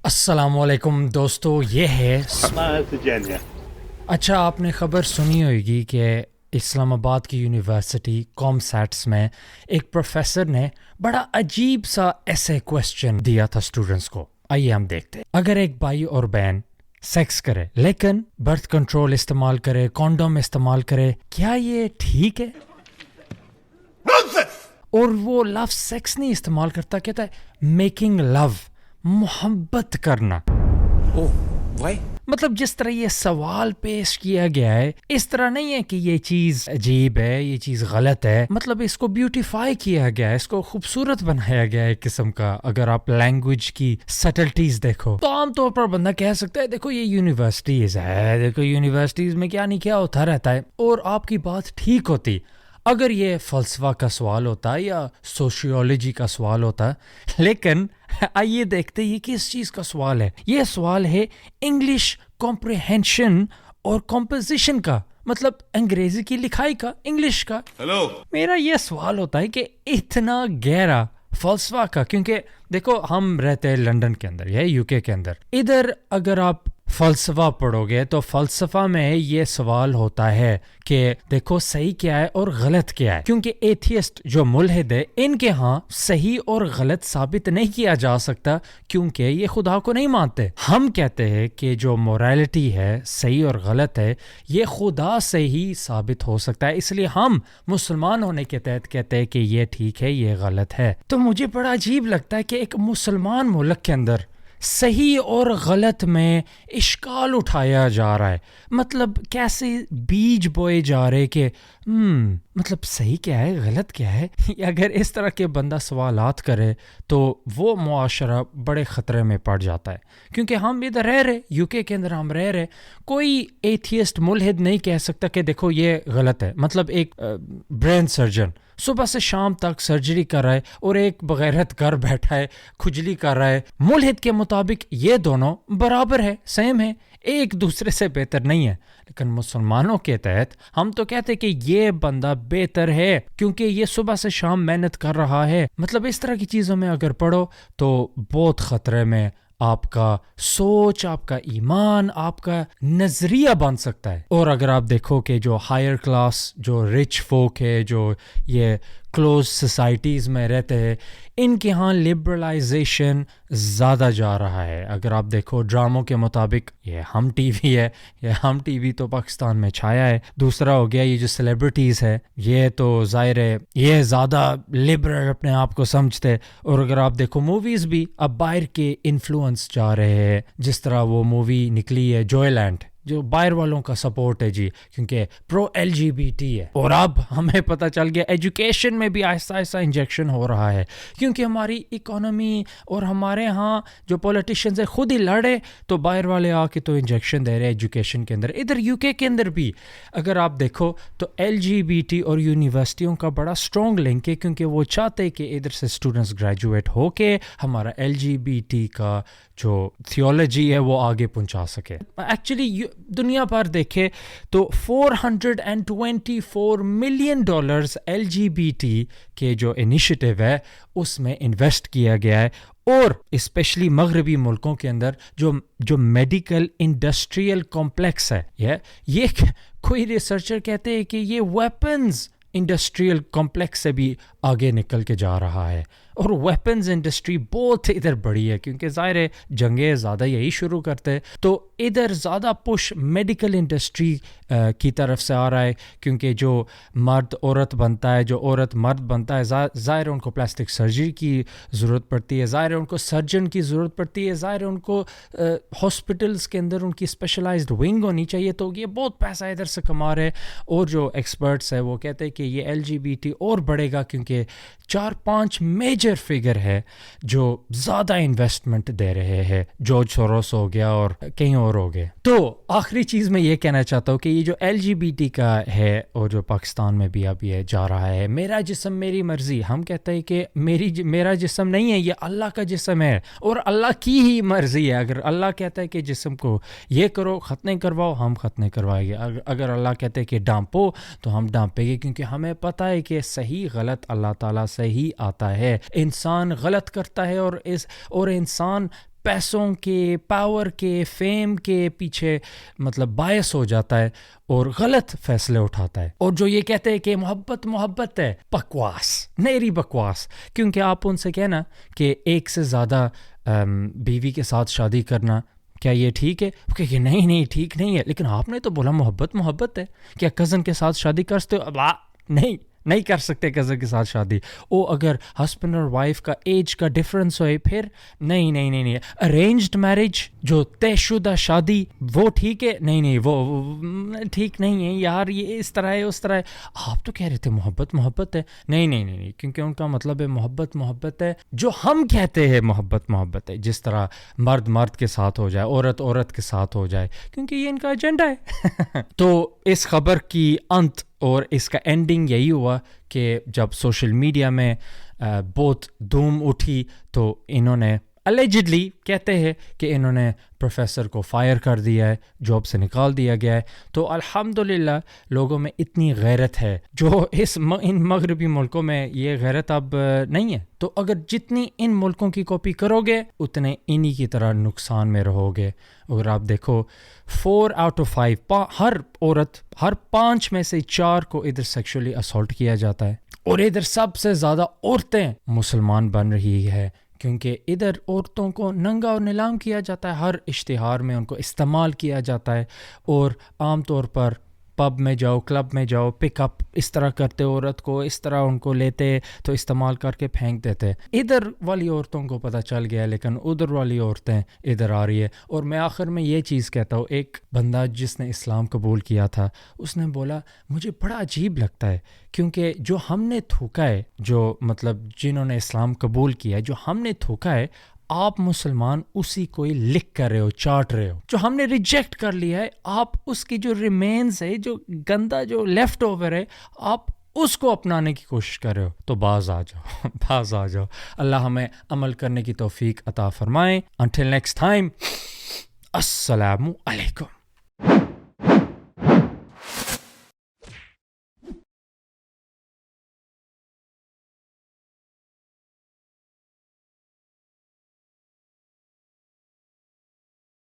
السلام علیکم دوستو، یہ ہے جانیا اچھا آپ نے خبر سنی ہوگی کہ اسلام آباد کی یونیورسٹی کام سیٹس میں ایک پروفیسر نے بڑا عجیب سا ایسے کویسچن دیا تھا اسٹوڈنٹس کو. آئیے ہم دیکھتے ہیں. اگر ایک بھائی اور بہن سیکس کرے لیکن برتھ کنٹرول استعمال کرے، کانڈوم استعمال کرے، کیا یہ ٹھیک ہے؟ اور وہ لفظ سیکس نہیں استعمال کرتا، کہتا ہے میکنگ لو، محبت کرنا. مطلب جس طرح یہ سوال پیش کیا گیا ہے اس طرح نہیں ہے کہ یہ چیز عجیب ہے، یہ چیز غلط ہے. مطلب اس کو بیوٹیفائی کیا گیا ہے، اس کو خوبصورت بنایا گیا ہے ایک قسم کا. اگر آپ لینگویج کی سٹلٹیز دیکھو تو عام طور پر بندہ کہہ سکتا ہے دیکھو یہ یونیورسٹیز ہے، دیکھو یونیورسٹیز میں کیا نہیں کیا ہوتا رہتا ہے، اور آپ کی بات ٹھیک ہوتی اگر یہ فلسفہ کا سوال ہوتا یا سوشیولوجی کا سوال ہوتا. لیکن آئیے دیکھتے یہ کس چیز کا سوال ہے. یہ سوال ہے انگلش کمپریہنشن اور کمپوزیشن کا، مطلب انگریزی کی لکھائی کا، انگلش کا. میرا یہ سوال ہوتا ہے کہ اتنا گہرا فلسفہ کا، کیونکہ دیکھو ہم رہتے ہیں لندن کے اندر یا یو کے اندر. ادھر اگر آپ فلسفہ پڑھو گے تو فلسفہ میں یہ سوال ہوتا ہے کہ دیکھو صحیح کیا ہے اور غلط کیا ہے، کیونکہ ایتھیسٹ جو ملحد ہے ان کے ہاں صحیح اور غلط ثابت نہیں کیا جا سکتا، کیونکہ یہ خدا کو نہیں مانتے. ہم کہتے ہیں کہ جو موریلٹی ہے، صحیح اور غلط ہے، یہ خدا سے ہی ثابت ہو سکتا ہے. اس لیے ہم مسلمان ہونے کے تحت کہتے ہیں کہ یہ ٹھیک ہے، یہ غلط ہے. تو مجھے بڑا عجیب لگتا ہے کہ ایک مسلمان ملک کے اندر صحیح اور غلط میں اشکال اٹھایا جا رہا ہے. مطلب کیسے بیج بوئے جا رہے کہ مطلب صحیح کیا ہے، غلط کیا ہے. اگر اس طرح کے بندہ سوالات کرے تو وہ معاشرہ بڑے خطرے میں پڑ جاتا ہے. کیونکہ ہم ادھر رہ رہے، یو کے اندر ہم رہ رہے، کوئی ایتھیسٹ ملحد نہیں کہہ سکتا کہ دیکھو یہ غلط ہے. مطلب ایک برین سرجن صبح سے شام تک سرجری کر رہا ہے اور ایک بغیرت گھر بیٹھا ہے کھجلی کر رہا ہے. ملحد کے مطابق یہ دونوں برابر ہے، سیم ہے، ایک دوسرے سے بہتر نہیں ہے. لیکن مسلمانوں کے تحت ہم تو کہتے کہ یہ بندہ بہتر ہے کیونکہ یہ صبح سے شام محنت کر رہا ہے. مطلب اس طرح کی چیزوں میں اگر پڑھو تو بہت خطرے میں آپ کا سوچ، آپ کا ایمان، آپ کا نظریہ بن سکتا ہے. اور اگر آپ دیکھو کہ جو ہائر کلاس، جو رچ فوک ہے، جو یہ کلوز سوسائٹیز میں رہتے ہیں، ان کے ہاں لبرلائزیشن زیادہ جا رہا ہے. اگر آپ دیکھو ڈراموں کے مطابق یہ ہم ٹی وی ہے، یہ ہم ٹی وی تو پاکستان میں چھایا ہے. دوسرا ہو گیا یہ جو سیلیبریٹیز ہے، یہ تو ظاہر ہے یہ زیادہ لبرل اپنے آپ کو سمجھتے. اور اگر آپ دیکھو موویز بھی اب باہر کے انفلوئنس جا رہے ہیں، جس طرح وہ مووی نکلی ہے جوائے لینڈ، جو باہر والوں کا سپورٹ ہے جی، کیونکہ پرو ایل جی بی ٹی ہے. اور اب ہمیں پتہ چل گیا ایجوکیشن میں بھی آہستہ آہستہ انجیکشن ہو رہا ہے، کیونکہ ہماری اکانومی اور ہمارے ہاں جو پولیٹیشینز ہیں خود ہی لڑے تو باہر والے آ کے تو انجیکشن دے رہے ہیں ایجوکیشن کے اندر. ادھر یو کے اندر بھی اگر آپ دیکھو تو ایل جی بی ٹی اور یونیورسٹیوں کا بڑا اسٹرانگ لنک ہے، کیونکہ وہ چاہتے کہ ادھر سے اسٹوڈنٹس گریجویٹ ہو کے ہمارا ایل جی بی ٹی کا جو تھیولوجی ہے وہ آگے پہنچا سکے. ایکچولی دنیا پر دیکھے تو $424 million L G B T کے جو انیشیٹو ہے اس میں انویسٹ کیا گیا ہے. اور اسپیشلی مغربی ملکوں کے اندر جو میڈیکل انڈسٹریل کمپلیکس ہے، یہ کوئی ریسرچر کہتے ہیں کہ یہ ویپنز انڈسٹریل کمپلیکس سے بھی آگے نکل کے جا رہا ہے. اور ویپنز انڈسٹری بہت ادھر بڑی ہے، کیونکہ ظاہر ہے جنگیں زیادہ یہی شروع کرتے ہیں، تو ادھر زیادہ پش میڈیکل انڈسٹری کی طرف سے آ رہا ہے. کیونکہ جو مرد عورت بنتا ہے، جو عورت مرد بنتا ہے، ظاہر ہے ان کو پلاسٹک سرجری کی ضرورت پڑتی ہے، ظاہر ہے ان کو سرجن کی ضرورت پڑتی ہے، ظاہر ہے ان کو ہاسپٹلس کے اندر ان کی اسپیشلائزڈ ونگ ہونی چاہیے. تو یہ بہت پیسہ ادھر سے کما رہے. اور جو ایکسپرٹس ہیں وہ کہتے ہیں کہ یہ ایل جی بی ٹی اور بڑھے گا، کیونکہ 4-5 میجر فگر ہے جو زیادہ انویسٹمنٹ دے رہے ہیں. جارج سوروس ہو گیا اور کئی اور ہو گئے. تو آخری چیز میں یہ کہنا چاہتا ہوں کہ یہ جو ایل جی بی ٹی کا ہے اور جو پاکستان میں بھی اب یہ جا رہا ہے، میرا جسم میری مرضی، ہم کہتے ہیں کہ میرا جسم نہیں ہے، یہ اللہ کا جسم ہے اور اللہ کی ہی مرضی ہے. اگر اللہ کہتا ہے کہ جسم کو یہ کرو، ختنے کرواؤ، ہم ختنے کروائیں گے. اگر اللہ کہتے ہے کہ ڈانپو تو ہم ڈانپیں گے، کیونکہ ہمیں پتہ ہے کہ صحیح غلط اللہ تعالیٰ سے ہی آتا ہے. انسان غلط کرتا ہے اور انسان پیسوں کے، پاور کے، فیم کے پیچھے مطلب باعث ہو جاتا ہے اور غلط فیصلے اٹھاتا ہے. اور جو یہ کہتے ہیں کہ محبت ہے، بکواس، نیری بکواس. کیونکہ آپ ان سے کہنا کہ ایک سے زیادہ بیوی کے ساتھ شادی کرنا کیا یہ ٹھیک ہے؟ کہ نہیں ٹھیک نہیں ہے. لیکن آپ نے تو بولا محبت ہے. کیا کزن کے ساتھ شادی کر سکتے ہو؟ نہیں کر سکتے کزن کے ساتھ شادی. اگر ہسبینڈ اور وائف کا ایج کا ڈفرنس ہوئے پھر نہیں. ارینجڈ میرج، جو طے شدہ شادی، وہ ٹھیک ہے؟ نہیں وہ ٹھیک نہیں ہے یار، یہ اس طرح ہے اس طرح ہے. آپ تو کہہ رہے تھے محبت ہے. نہیں، کیونکہ ان کا مطلب ہے محبت ہے جو ہم کہتے ہیں محبت ہے. جس طرح مرد کے ساتھ ہو جائے، عورت کے ساتھ ہو جائے، کیونکہ یہ ان کا ایجنڈا ہے. تو اس خبر کی انت اور اس کا اینڈنگ یہی ہوا کہ جب سوشل میڈیا میں بہت دھوم اٹھی تو انہوں نے اللیجڈلی کہتے ہیں کہ انہوں نے پروفیسر کو فائر کر دیا ہے، جاب سے نکال دیا گیا ہے. تو الحمدللہ لوگوں میں اتنی غیرت ہے جو ان مغربی ملکوں میں یہ غیرت اب نہیں ہے. تو اگر جتنی ان ملکوں کی کاپی کرو گے اتنے انہی کی طرح نقصان میں رہو گے. اگر آپ دیکھو 4 out of 5 ہر عورت، ہر 5 میں سے 4 کو ادھر سیکشولی اسالٹ کیا جاتا ہے. اور ادھر سب سے زیادہ عورتیں مسلمان بن رہی ہے، کیونکہ ادھر عورتوں کو ننگا اور نیلام کیا جاتا ہے. ہر اشتہار میں ان کو استعمال کیا جاتا ہے. اور عام طور پر پب میں جاؤ، کلب میں جاؤ، پک اپ اس طرح کرتے عورت کو، اس طرح ان کو لیتے تو استعمال کر کے پھینک دیتے. ادھر والی عورتوں کو پتہ چل گیا، لیکن ادھر والی عورتیں ادھر آ رہی ہے. اور میں آخر میں یہ چیز کہتا ہوں، ایک بندہ جس نے اسلام قبول کیا تھا اس نے بولا مجھے بڑا عجیب لگتا ہے، کیونکہ جو ہم نے تھوکا ہے، جو مطلب جنہوں نے اسلام قبول کیا ہے، جو ہم نے تھوکا ہے، آپ مسلمان اسی کو ہی لکھ کر رہے ہو، چاٹ رہے ہو. جو ہم نے ریجیکٹ کر لیا ہے، آپ اس کی جو ریمینز ہے، جو گندا جو لیفٹ اوور ہے، آپ اس کو اپنانے کی کوشش کر رہے ہو. تو باز آ جاؤ. اللہ ہمیں عمل کرنے کی توفیق عطا فرمائے. انٹل نیکسٹ ٹائم، السلام علیکم.